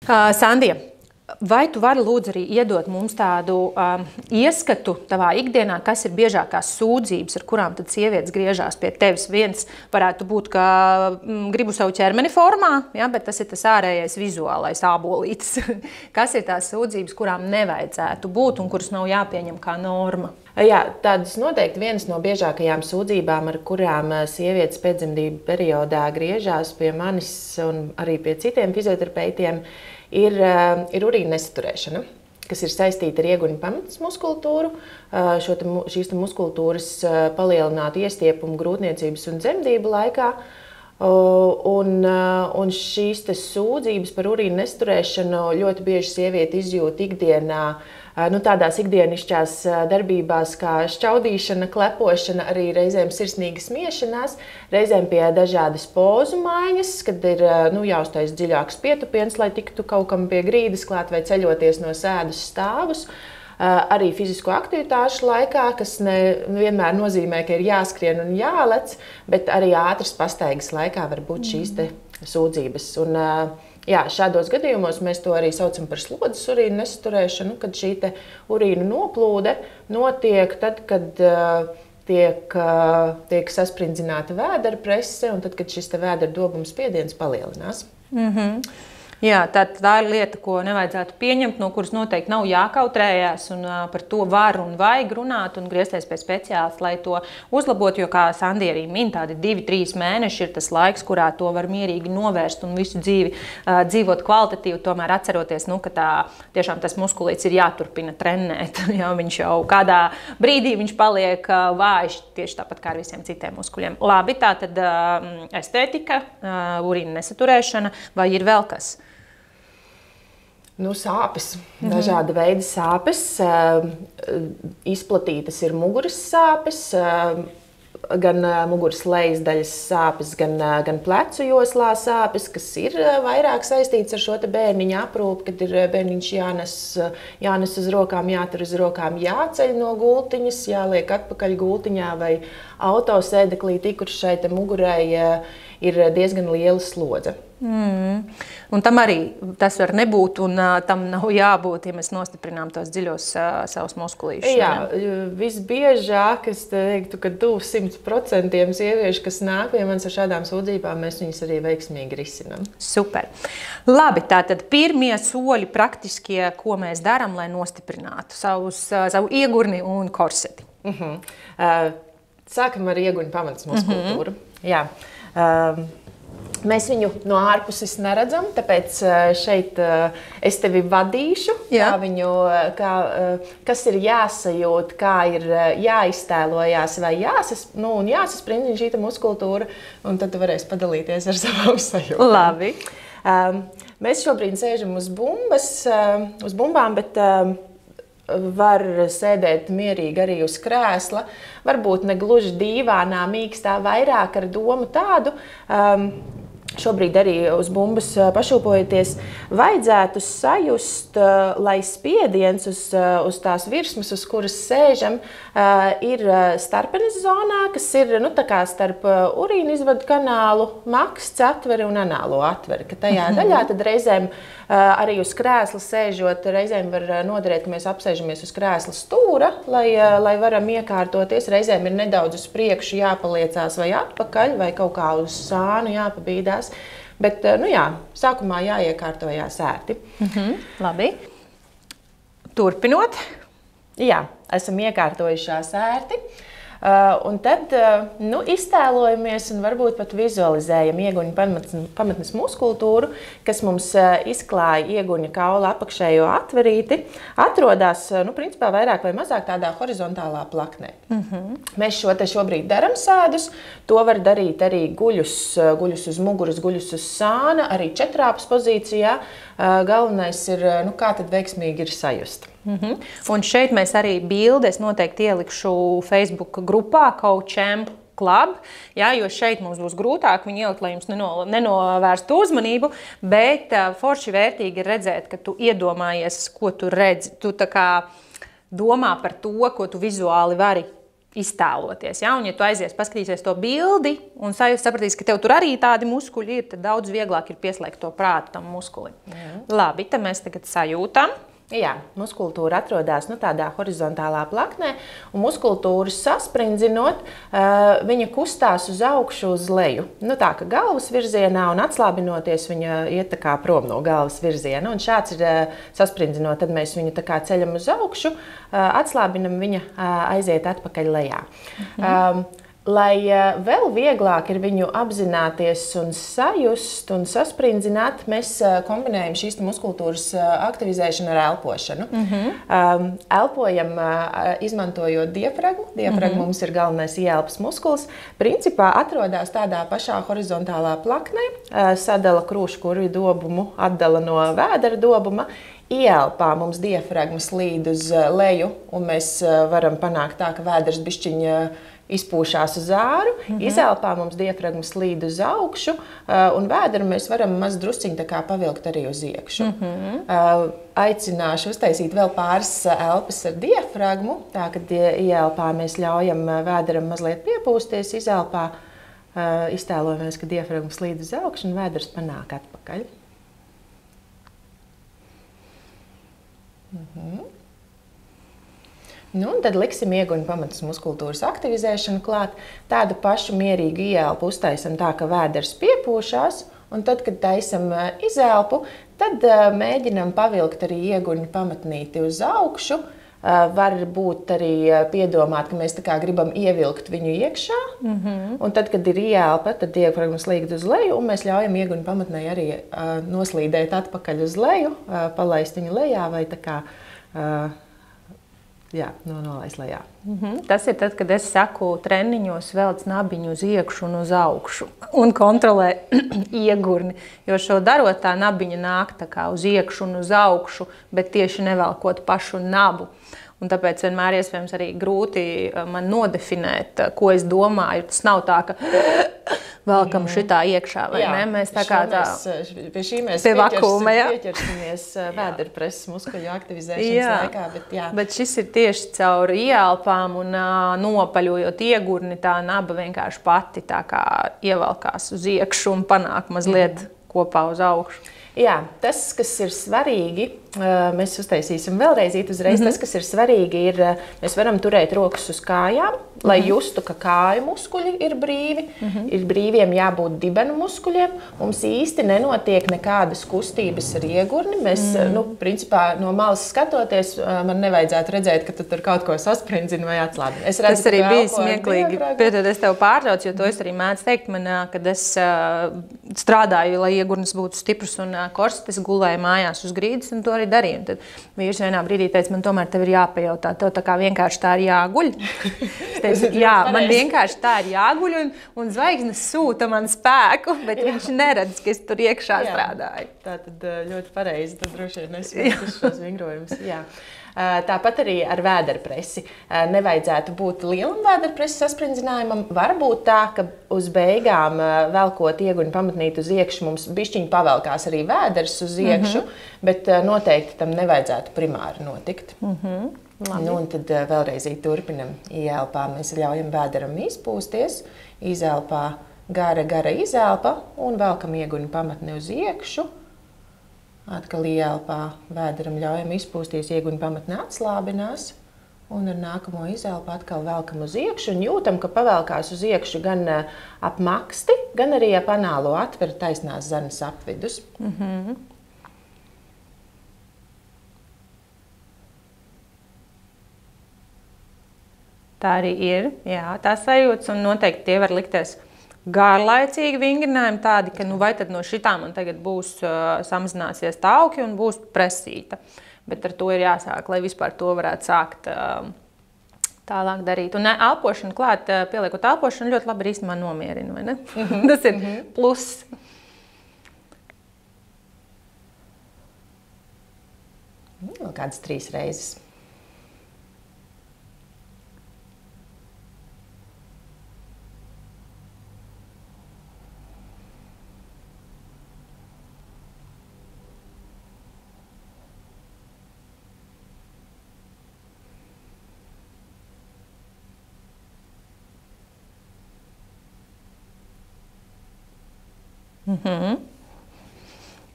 Sandija, vai tu vari lūdzu arī iedot mums tādu ieskatu tavā ikdienā, kas ir biežākās sūdzības, ar kurām tad sievietes griežās pie tevis? Viens varētu būt, ka gribu savu ķermeni formā, ja, bet tas ir tas ārējais vizuālais ābolītis. Kas ir tās sūdzības, kurām nevajadzētu būt un kuras nav jāpieņem kā norma? Jā, tādas noteikti vienas no biežākajām sūdzībām, ar kurām sievietes pēcdzemdību periodā griežās pie manis un arī pie citiem fizioterapeitiem, ir urīna nesaturēšana, kas ir saistīta ar ieguņu pamatnes muskultūru, šīs muskultūras palielinātu iestiepumu grūtniecības un dzemdību laikā. Un šīs sūdzības par urīna nesaturēšanu ļoti bieži sieviete izjūt ikdienā, tādās ikdienišķās darbībās kā šķaudīšana, klepošana, arī reizēm sirsnīga smiešanās, reizēm pie dažādas pozu maiņas, kad ir jāuztais dziļāks pietupiens, lai tiktu kaut kam pie grīdas klāt vai ceļoties no sēdus stāvus. Arī fizisko aktivitāšu laikā, kas nevienmēr nozīmē, ka ir jāskrien un jālec, bet arī ātras pastaigas laikā var būt šīs sūdzības. Un, jā, šādos gadījumos mēs to arī saucam par slodzes urīna nesaturēšanu, kad šī urīna noplūde notiek tad, kad tiek sasprindzināta vēdera prese un tad, kad šis vēdera dobuma spiediens palielinās. Jā, tā ir lieta, ko nevajadzētu pieņemt, no kuras noteikti nav jākautrējās, un par to var un vajag runāt un griezties pie speciālista, lai to uzlabotu, jo, kā Sandija arī min, tādi 2-3 mēneši ir tas laiks, kurā to var mierīgi novērst un visu dzīvi dzīvot kvalitatīvi, tomēr atceroties, ka tiešām tas muskulīts ir jāturpina trenēt, jo viņš jau kādā brīdī viņš paliek vājš, tieši tāpat kā ar visiem citiem muskuļiem. Labi, tā tad estētika, urīna nesaturēšana, vai ir vēl kas? Sāpes, dažāda veida sāpes, izplatītas ir muguras sāpes, gan muguras lejas daļas sāpes, gan plecu joslā sāpes, kas ir vairāk saistīts ar šo bērniņa aprūpi, kad ir bērniņš jānes uz rokām, jātur uz rokām, jāceļ no gultiņas, jāliek atpakaļ gultiņā vai autosēdeklī, kur šai mugurai ir diezgan liela slodze. Un tam arī tas var nebūt, un tam nav jābūt, ja mēs nostiprinām tos dziļos savus muskulīšus. Jā, visbiežāk es teiktu, ka tuvu 100% sieviešu, kas nāk pie manis ar šādām sūdzībām, mēs viņus arī veiksmīgi risinām. Super. Labi, tātad pirmie soļi praktiskie, ko mēs darām, lai nostiprinātu savu iegurni un korseti. Sākam ar ieguņu pamatnes muskultūru. Jā. Mēs viņu no ārpuses neredzam, tāpēc šeit es tevi vadīšu, kas ir jāsajūt, kā ir jāiztēlojās vai jāsasprindina šī muskultūra, un tad tu varēsi padalīties ar savām sajūtām. Labi. Mēs šobrīd sēžam uz bumbām, bet var sēdēt mierīgi arī uz krēsla, varbūt ne gluži dīvānā, mīkstā, vairāk ar domu tādu, šobrīd arī uz bumbas pašūpojoties, vajadzētu sajust, lai spiediens uz tās virsmas, uz kuras sēžam, ir starpenes zonā, kas ir starp urīna izvadu kanālu, maksts atveri un anālo atveri. Ka tajā daļā tad reizēm arī uz krēsla sēžot, reizēm var noderēt, ka mēs apsēžamies uz krēsla stūra, lai varam iekārtoties. Reizēm ir nedaudz uz priekšu jāpaliecās vai atpakaļ, vai kaut kā uz sānu jāpabīdās. Bet, sākumā jāiekārtojās ērti. Labi. Turpinot. Jā, esam iekārtojušās ērti. Un tad iztēlojamies un varbūt pat vizualizējam ieguņu pamatnes muskultūru, kas mums izklāja ieguņa kaula apakšējo atverīti, atrodas, principā vairāk vai mazāk tādā horizontālā plaknē. Mēs šobrīd daram sēdus, to var darīt arī guļus uz muguras, guļus uz sāna, arī četrāpas pozīcijā. Galvenais ir, kā tad veiksmīgi ir sajust. Un šeit mēs arī bildes noteikti ielikšu Facebook grupā Coacham Club, jo šeit mums būs grūtāk viņu ielikt, lai jums nenovērstu uzmanību, bet forši vērtīgi ir redzēt, ka tu iedomājies, ko tu redzi. Tu tā kā domā par to, ko tu vizuāli vari iztēloties. Ja? Un, ja tu aizies, paskatīsies to bildi un sapratīsi, ka tev tur arī tādi muskuļi ir, tad daudz vieglāk ir pieslēgt to prātu tam muskulim. Labi, tad mēs tagad sajūtam. Jā, muskultūra atrodas tādā horizontālā plaknē, un muskultūru sasprindzinot, viņa kustās uz augšu, uz leju. Tā kā galvas virzienā, un atslābinoties, viņa iet tā kā prom no galvas virziena. Un šāds ir sasprindzinot, tad mēs viņu tā kā ceļam uz augšu, atslābinam, viņa aiziet atpakaļ lejā. Lai vēl vieglāk ir viņu apzināties un sajust un sasprindzināt, mēs kombinējam šīs muskultūras aktivizēšanu ar elpošanu. Elpojam, izmantojot diafragmu. Diafragma mums ir galvenais ieelpas muskulis. Principā atrodas tādā pašā horizontālā plaknē, sadala krūškurvju dobumu, atdala no vēdera dobuma. Ieelpā mums diafragma slīd uz leju, un mēs varam panākt tā, ka vēders bišķiņa izpūšās uz āru, izelpā mums diafragma slīd uz augšu, un vēderu mēs varam maz drusciņi tā kā pavilkt arī uz iekšu. Aicināšu uztaisīt vēl pāris elpas ar diafragmu, tā kad ielpā mēs ļaujam vēderam mazliet piepūsties, izelpā iztēlojamies, ka diafragma slīd uz augšu un vēders panāk atpakaļ. Un tad liksim ieguņu pamatus muskultūras aktivizēšanu klāt. Tādu pašu mierīgu ieelpu uztaisam tā, ka vēders piepūšās. Un tad, kad taisam izelpu, tad mēģinam pavilkt arī ieguņu pamatnīti uz augšu. Varbūt arī piedomāt, ka mēs tā kā gribam ievilkt viņu iekšā. Un tad, kad ir ieelpa, tad diafragma slīd uz leju, un mēs ļaujam ieguņu pamatnei arī noslīdēt atpakaļ uz leju, palaist viņu lejā vai tā kā nolaist lejā. Tas ir tad, kad es saku treniņos velc nabiņu uz iekšu un uz augšu un kontrolē iegurni. Jo šo darot, tā nabiņa nāk tā kā uz iekšu un uz augšu, bet tieši nevelkot pašu nabu. Un tāpēc vienmēr iespējams arī grūti man nodefinēt, ko es domāju. Tas nav tā, ka velkam šitā iekšā, vai ne? Mēs tā kā tā pie šī mēs pieķersimies vēderpreses muskuļu aktivizēšanas laikā. Bet šis ir tieši caur ieelpām un nopaļojot iegurni, tā naba vienkārši pati tā kā ievelkās uz iekšu un panāk mazliet kopā uz augšu. Jā, tas, kas ir svarīgi, mēs uztaisīsim vēlreiz uzreiz. Tas, kas ir svarīgi, ir, mēs varam turēt rokas uz kājām, lai justu, ka kāju muskuļi ir brīvi. Ir brīviem jābūt dibenu muskuļiem. Mums īsti nenotiek nekādas kustības ar iegurni. Mēs, principā, no malas skatoties, man nevajadzētu redzēt, ka tu tur kaut ko sasprindzini vai atslābini. Tas arī bija smieklīgi. Piedod, es tev pārtraucu, jo to es arī mēdzu teikt man, kad es strādāju, lai iegurnis būtu stiprs un korsetes, gulēju mājās uz grīdas un to arī darīju. Un tad vīrs vienā brīdī teica, man tomēr tev ir jāpajautā, tev tā kā vienkārši tā ir jāguļ. Es teicu, jā, man vienkārši tā ir jāguļ un zvaigznes sūta man spēku, bet viņš neredz, ka es tur iekšā strādāju. Tā tad ļoti pareizi, tad droši vien es šos vingrojumus. Tāpat arī ar vēderpresi. Nevajadzētu būt lielam vēderpreses sasprindzinājumam. Varbūt tā, ka uz beigām velkot ieguņu pamatnīti uz iekšu, mums bišķiņi pavelkās arī vēders uz iekšu, bet noteikti tam nevajadzētu primāri notikt. Un tad vēlreiz turpinam. Ielpā mēs ļaujam vēderam izpūsties, izelpā gara izelpa un velkam ieguņu pamatni uz iekšu. Atkal ielpā vēderam ļaujam izpūsties, ieguņu pamatne atslābinās. Un ar nākamo izelpu atkal velkam uz iekšu un jūtam, ka pavelkās uz iekšu gan ap maksti, gan arī ap anālo atveru taisnās zanes apvidus. Tā arī ir, jā, tā sajūtas un noteikti tie var likties garlaicīgi vingrinājumi tādi, ka vai tad no šitām man tagad būs samazināsies tauki un būs presīta. Bet ar to ir jāsāk, lai vispār to varētu sākt tālāk darīt. Un elpošana klāt, pieliekot elpošanu, ļoti labi īstenībā nomierina, vai ne? Tas ir pluss. Vēl kādas 3 reizes.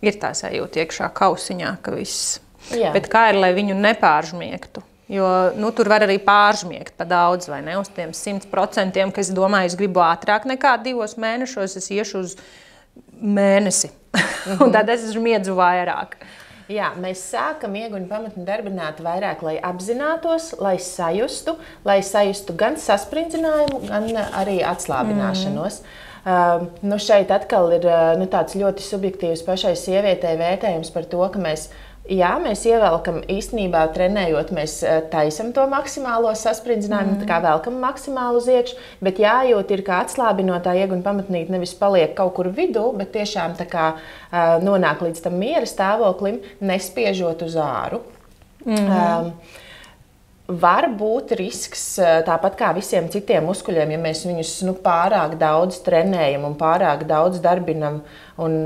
Ir tā sajūta iekšā kausiņā, ka viss. Jā. Bet kā ir, lai viņu nepāržmiegtu? Jo tur var arī pāržmiegt pa daudz, vai ne? Uz tiem 100%, ka es domāju, es gribu ātrāk nekā 2 mēnešos, es iešu uz mēnesi. Un tad es žmiedzu vairāk. Jā, mēs sākam ieguņu pamatni darbināt vairāk, lai apzinātos, lai sajustu gan sasprindzinājumu, gan arī atslābināšanos. Šeit atkal ir tāds ļoti subjektīvs pašai sievietei vērtējums par to, ka mēs ievelkam īstenībā trenējot, mēs taisam to maksimālo sasprindzinājumu, tā kā velkam maksimāli uz iekšu, bet jājūt ir kā atslābinotā ieguņu pamatnīte nevis paliek kaut kur vidū, bet tiešām tā kā nonāk līdz tam miera stāvoklim, nespiežot uz āru. Var būt risks, tāpat kā visiem citiem muskuļiem, ja mēs viņus pārāk daudz trenējam un pārāk daudz darbinam, un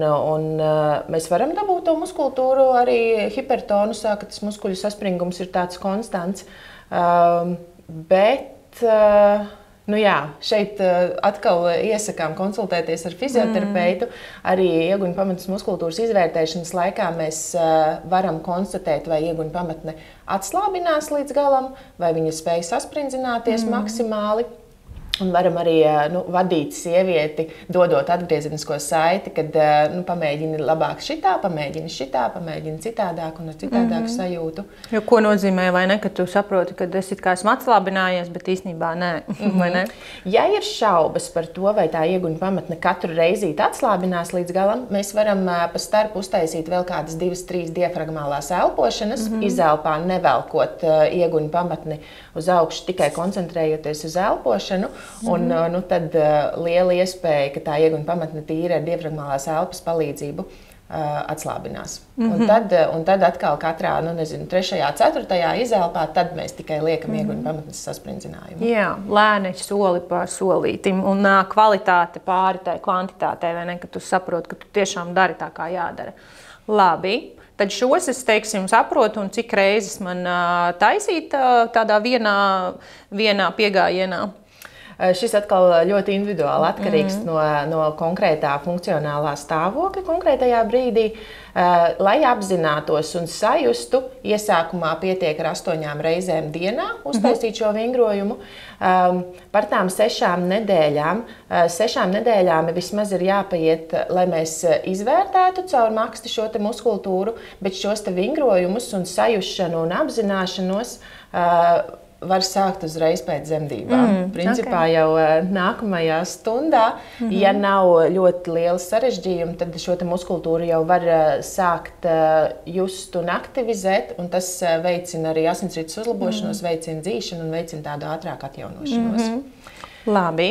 mēs varam dabūt to muskultūru arī hipertonusā, ka tas muskuļu saspringums ir tāds konstants. Bet šeit atkal iesakām konsultēties ar fizioterapeitu. Arī ieguņu pamatnes muskultūras izvērtēšanas laikā mēs varam konstatēt, vai ieguņu pamatne atslābinās līdz galam, vai viņa spēj sasprindzināties maksimāli. Un varam arī vadīt sievieti, dodot atgriezenisko saiti, kad pamēģini labāk šitā, pamēģini citādāk un ar citādāku sajūtu. Jo ko nozīmē, vai ne, ka tu saproti, ka es it kā esmu atslābinājies, bet īstenībā nē, vai ne? Ja ir šaubas par to, vai tā ieguņu pamatne katru reizīti atslābinās līdz galam, mēs varam pa starpu uztaisīt vēl kādas 2-3 diafragmālās elpošanas, izelpā nevelkot ieguņu pamatni uz augšu, tikai koncentrējoties uz elpošanu. Un tad liela iespēja, ka tā ieguņu pamatne tīri ar diafragmālās elpas palīdzību atslābinās. Un tad atkal katrā, 3., 4. izelpā, tad mēs tikai liekam ieguņu pamatnes sasprindzinājumu. Jā, lēni soli pār solītim un kvalitāte pāri tai kvantitātei, vai ne, ka tu saproti, ka tu tiešām dari tā, kā jādara. Labi. Tad šos es, saprotu, un cik reizes man taisīt tādā vienā piegājienā. Šis atkal ļoti individuāli atkarīgs no konkrētā funkcionālā stāvokļa konkrētajā brīdī. Lai apzinātos un sajustu, iesākumā pietiek ar 8 reizēm dienā uztaisīt šo vingrojumu. Par tām 6 nedēļām vismaz ir jāpaiet, lai mēs izvērtētu caur maksti šo te muskultūru, bet šos te vingrojumus un sajušanu un apzināšanos var sākt uzreiz pēc dzemdībām. Principā jau nākamajā stundā, ja nav ļoti liela sarežģījuma, tad šo te muskultūru jau var sākt just un aktivizēt, un tas veicina arī asinsrites uzlabošanos, veicina dzīšanu un veicina tādu ātrāku atjaunošanos. Labi.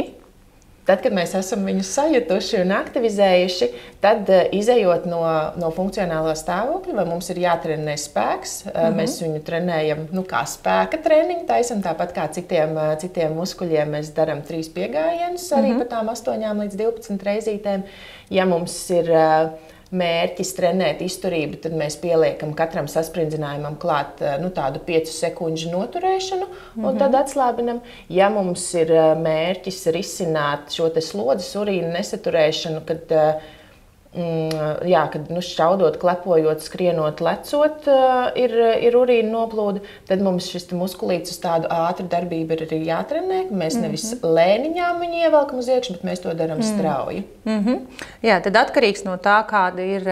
Tad, kad mēs esam viņus sajutuši un aktivizējuši, tad izejot no funkcionālā stāvokļa, vai mums ir jātrenē spēks, mēs viņu trenējam kā spēka treniņu, taisam tāpat kā citiem muskuļiem, mēs darām 3 piegājienus arī pa tām 8 līdz 12 reizītēm. Ja mums ir mērķis trenēt izturību, tad mēs pieliekam katram saspringzinājumam klāt tādu 5 sekundžu noturēšanu un tad atslābinam. Ja mums ir mērķis risināt šo te slodzes urīna nesaturēšanu, kad šķaudot, klepojot, skrienot, lecot, ir urīna noplūde, tad mums šis muskulīts uz tādu ātru darbību ir arī jātrenē. Mēs nevis lēniņām viņu ievelkam uz iekšu, bet mēs to darām strauji. Jā, tad atkarīgs no tā, kāda ir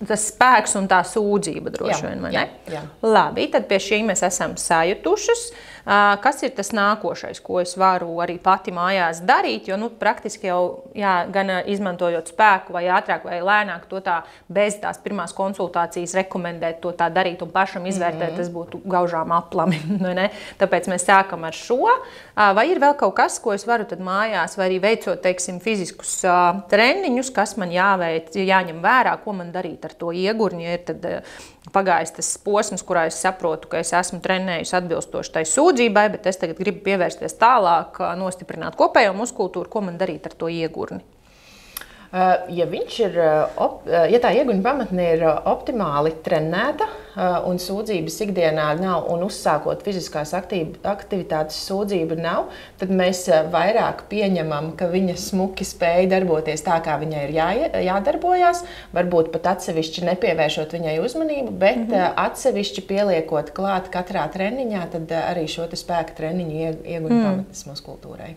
tas spēks un tā sūdzība droši vien, vai ne? Jā. Labi, tad pie šī mēs esam sajutušas. Kas ir tas nākošais, ko es varu arī pati mājās darīt, jo praktiski jau gan izmantojot spēku vai ātrāk vai lēnāk to tā bez tās pirmās konsultācijas rekomendēt to tā darīt un pašam izvērtēt, tas būtu gaužām aplami, vai ne? Tāpēc mēs sākam ar šo. Vai ir vēl kaut kas, ko es varu tad mājās vai arī veicot, fiziskus treniņus, kas man jāņem vērā, ko man darīt ar to iegurņu, ja ir tad pagājis tas posms, kurā es saprotu, ka es esmu trenējusi atbilstoši tai sūdzībai, bet es tagad gribu pievērsties tālāk, nostiprināt kopējo muskultūru, ko man darīt ar to iegurni? Ja viņš ir, ja tā ieguņa pamatne ir optimāli trenēta un sūdzības ikdienā nav un uzsākot fiziskās aktivitātes sūdzība nav, tad mēs vairāk pieņemam, ka viņa smuki spēja darboties tā, kā viņai ir jādarbojās, varbūt pat atsevišķi nepievēršot viņai uzmanību, bet atsevišķi pieliekot klāt katrā treniņā, tad arī šo te spēka treniņu ieguņa pamatnes muskultūrai.